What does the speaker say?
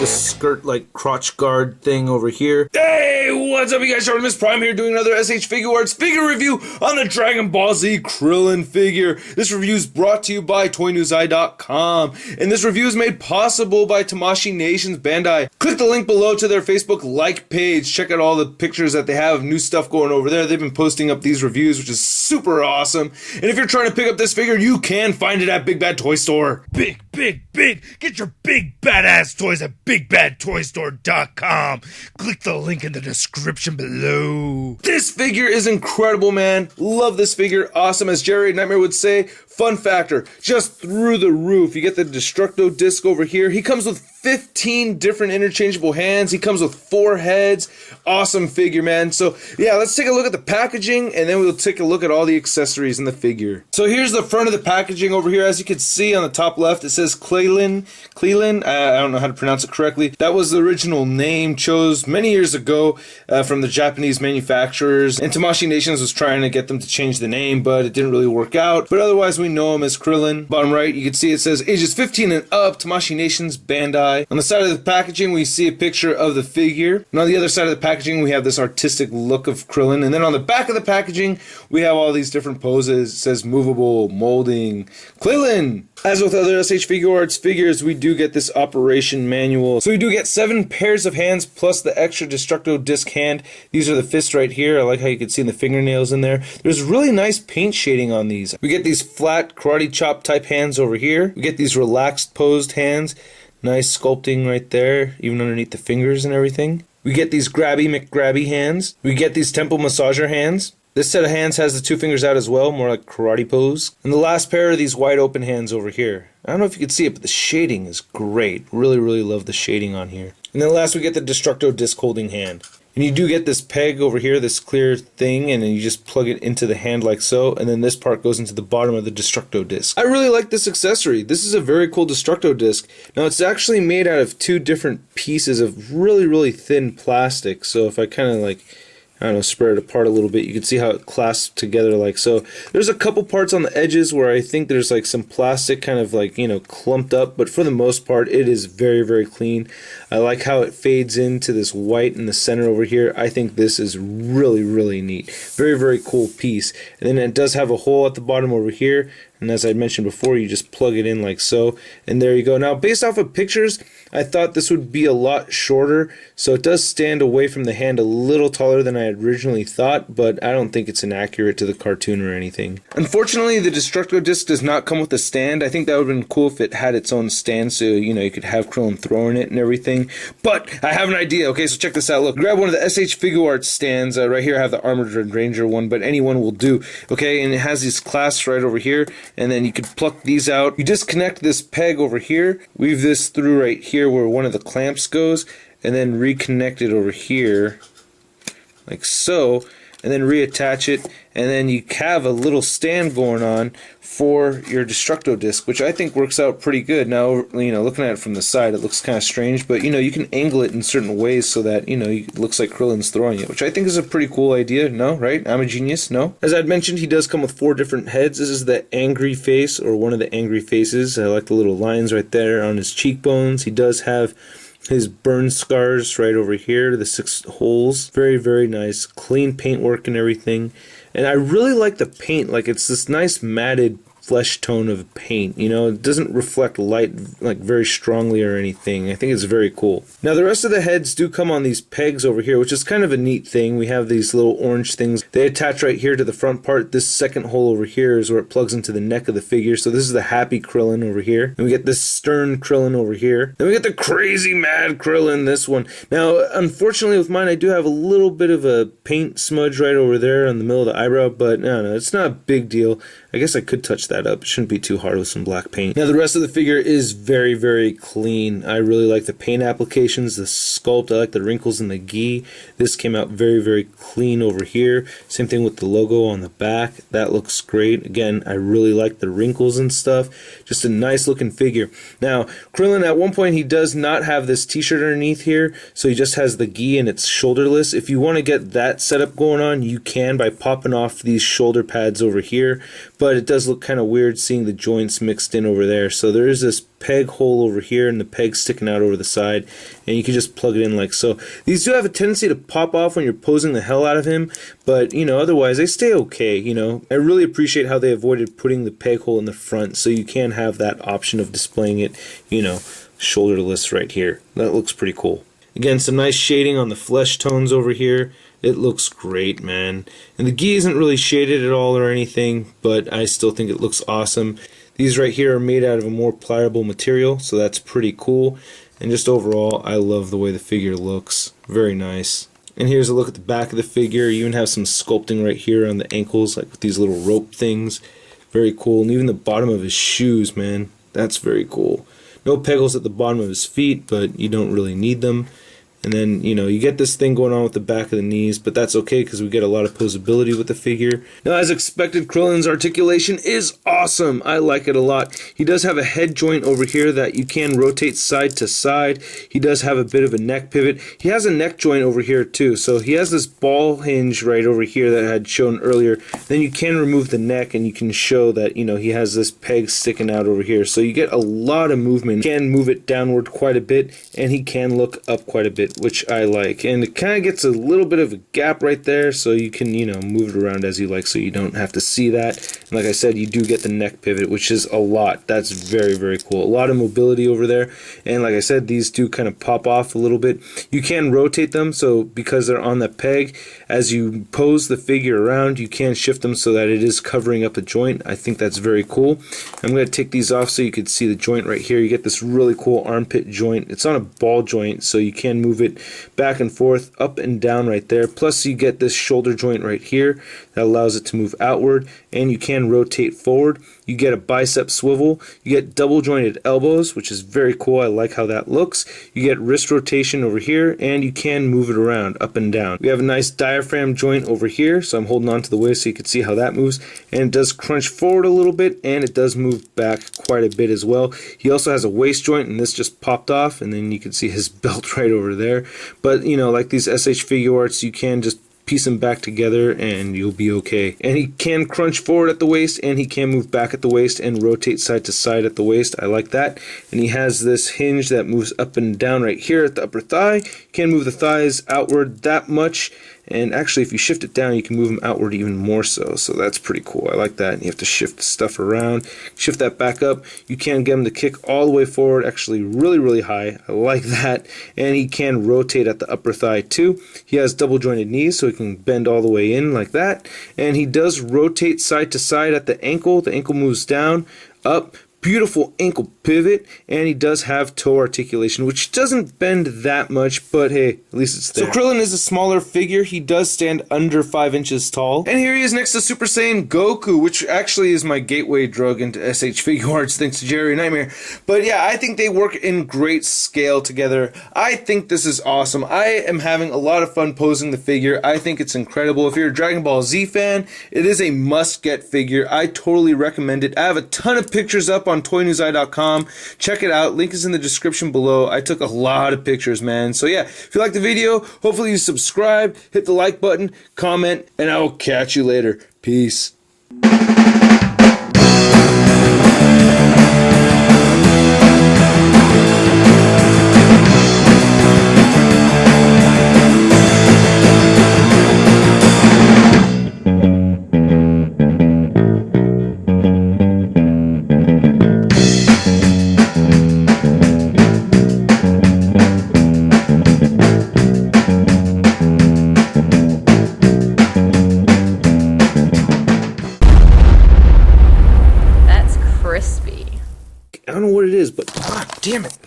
the skirt like crotch guard thing over here. Hey, what's up you guys? Miss Prime here doing another SH Figuarts figure review on the Dragon Ball Z Krillin figure. This review is brought to you by ToyNewsEye.com, and this review is made possible by Tamashii Nations Bandai. Click the link below to their Facebook like page. Check out all the pictures that they have, new stuff going over there. They've been posting up these reviews, which is super awesome. And if you're trying to pick up this figure, you can find it at Big Bad Toy Store. Big! Get your big badass toys at BigBadToyStore.com. Click the link in the description below. This figure is incredible, man. Love this figure. Awesome. As Jerry Nightmare would say, fun factor, just through the roof. You get the Destructo disc over here. He comes with 15 different interchangeable hands. He comes with 4 heads. Awesome figure, man. So yeah, let's take a look at the packaging, and then we'll take a look at all the accessories in the figure. So here's the front of the packaging over here. As you can see on the top left, it says Krillin. I don't know how to pronounce it correctly. That was the original name chose many years ago from the Japanese manufacturers, and Tamashii Nations was trying to get them to change the name, but it didn't really work out. But otherwise, we know him as Krillin. Bottom right, you can see it says ages 15 and up, Tamashii Nations Bandai. On the side of the packaging, we see a picture of the figure. And on the other side of the packaging, we have this artistic look of Krillin. And then on the back of the packaging, we have all these different poses. It says movable, molding, Krillin. As with other SH Figuarts figures, we do get this operation manual. So we do get 7 pairs of hands plus the extra Destructo disc hand. These are the fists right here. I like how you can see the fingernails in there. There's really nice paint shading on these. We get these flat karate chop type hands over here. We get these relaxed posed hands. Nice sculpting right there, even underneath the fingers and everything. We get these grabby McGrabby hands. We get these temple massager hands. This set of hands has the 2 fingers out as well, more like karate pose. And the last pair are these wide open hands over here. I don't know if you can see it, but the shading is great. Really love the shading on here. And then last we get the Destructo disc holding hand. And you do get this peg over here, this clear thing, and then you just plug it into the hand like so, and then this part goes into the bottom of the Destructo disc. I really like this accessory. This is a very cool Destructo disc. Now it's actually made out of 2 different pieces of really thin plastic, so if I kind of like, I don't know, spread it apart a little bit, you can see how it clasps together like so. There's a couple parts on the edges where I think there's like some plastic kind of like, you know, clumped up, but for the most part it is very clean. I like how it fades into this white in the center over here. I think this is really neat. Very cool piece. And then it does have a hole at the bottom over here, and as I mentioned before, you just plug it in like so, and there you go. Now based off of pictures, I thought this would be a lot shorter, so it does stand away from the hand a little taller than I had originally thought, but I don't think it's inaccurate to the cartoon or anything. Unfortunately, the Destructo disc does not come with a stand. I think that would have been cool if it had its own stand, so you know, you could have Krillin throwing it and everything. But I have an idea. Okay, so check this out. Look, grab one of the SH Figuarts stands. Right here I have the Armored Ranger one, but any one will do. Okay, and it has these clasps right over here, and then you could pluck these out. You disconnect this peg over here, weave this through right here where one of the clamps goes, and then reconnect it over here like so, and then reattach it, and then you have a little stand going on for your Destructo disc, which I think works out pretty good. Now, you know, looking at it from the side, it looks kind of strange, but you know, you can angle it in certain ways so that, you know, it looks like Krillin's throwing it, which I think is a pretty cool idea. No, right? I'm a genius. No? As I'd mentioned, he does come with 4 different heads. This is the angry face, or one of the angry faces. I like the little lines right there on his cheekbones. He does have his burn scars right over here, the 6 holes. Very nice, clean paintwork and everything. And I really like the paint. Like, it's this nice matted flesh tone of paint, you know. It doesn't reflect light like very strongly or anything. I think it's very cool. Now the rest of the heads do come on these pegs over here, which is kind of a neat thing. We have these little orange things. They attach right here to the front part. This second hole over here is where it plugs into the neck of the figure. So this is the happy Krillin over here. And we get this stern Krillin over here. Then we get the crazy mad Krillin, this one. Now unfortunately with mine I do have a little bit of a paint smudge right over there in the middle of the eyebrow, but no, it's not a big deal. I guess I could touch that up. It shouldn't be too hard with some black paint. Now the rest of the figure is very clean. I really like the paint applications, the sculpt. I like the wrinkles in the gi. This came out very clean over here. Same thing with the logo on the back. That looks great. Again, I really like the wrinkles and stuff. Just a nice looking figure. Now Krillin, at one point he does not have this t-shirt underneath here, so he just has the gi and it's shoulderless. If you want to get that setup going on, you can by popping off these shoulder pads over here, but it does look kind of of weird seeing the joints mixed in over there. So there is this peg hole over here and the peg sticking out over the side, and you can just plug it in like so. These do have a tendency to pop off when you're posing the hell out of him, but you know, otherwise they stay okay. You know, I really appreciate how they avoided putting the peg hole in the front, so you can have that option of displaying it, you know, shoulderless right here. That looks pretty cool. Again, some nice shading on the flesh tones over here. It looks great, man. And the gi isn't really shaded at all or anything, but I still think it looks awesome. These right here are made out of a more pliable material, so that's pretty cool. And just overall, I love the way the figure looks. Very nice. And here's a look at the back of the figure. You even have some sculpting right here on the ankles, like with these little rope things. Very cool. And even the bottom of his shoes, man. That's very cool. No pegals at the bottom of his feet, but you don't really need them. And then, you know, you get this thing going on with the back of the knees, but that's okay because we get a lot of posability with the figure. Now, as expected, Krillin's articulation is awesome. I like it a lot. He does have a head joint over here that you can rotate side to side. He does have a bit of a neck pivot. He has a neck joint over here too. So he has this ball hinge right over here that I had shown earlier. Then you can remove the neck and you can show that, you know, he has this peg sticking out over here. So you get a lot of movement. He can move it downward quite a bit, and he can look up quite a bit, which I like. And it kind of gets a little bit of a gap right there, so you can, you know, move it around as you like, so you don't have to see that. And like I said, you do get the neck pivot, which is a lot. That's very, very cool. A lot of mobility over there. And like I said, these do kind of pop off a little bit. You can rotate them, so because they're on the peg, as you pose the figure around, you can shift them so that it is covering up a joint. I think that's very cool. I'm going to take these off so you can see the joint right here. You get this really cool armpit joint. It's on a ball joint, so you can move it back and forth, up and down right there. Plus you get this shoulder joint right here that allows it to move outward, and you can rotate forward. You get a bicep swivel. You get double jointed elbows, which is very cool. I like how that looks. You get wrist rotation over here, and you can move it around up and down. We have a nice diaphragm joint over here, so I'm holding on to the waist so you can see how that moves. And it does crunch forward a little bit, and it does move back quite a bit as well. He also has a waist joint, and this just popped off, and then you can see his belt right over there. But you know, like these SH Figuarts, you can just piece them back together and you'll be okay. And he can crunch forward at the waist, and he can move back at the waist and rotate side to side at the waist. I like that. And he has this hinge that moves up and down right here at the upper thigh. You can move the thighs outward that much, and actually if you shift it down, you can move them outward even more so. So that's pretty cool. I like that. And you have to shift the stuff around, shift that back up. You can get him to kick all the way forward, actually really, really high. I like that. And he can rotate at the upper thigh too. He has double jointed knees, so he can bend all the way in like that. And he does rotate side to side at the ankle. The ankle moves down, up. Beautiful ankle pivot, and he does have toe articulation, which doesn't bend that much, but hey, at least it's there. So Krillin is a smaller figure. He does stand under 5 inches tall. And here he is next to Super Saiyan Goku, which actually is my gateway drug into SH Figuarts, thanks to Jerry Nightmare. But yeah, I think they work in great scale together. I think this is awesome. I am having a lot of fun posing the figure. I think it's incredible. If you're a Dragon Ball Z fan, it is a must-get figure. I totally recommend it. I have a ton of pictures up on toynewseye.com. Check it out. Link is in the description below. I took a lot of pictures, man. So yeah, if you like the video, hopefully you subscribe, hit the like button, comment, and I will catch you later. Peace. I don't know what it is, but damn it.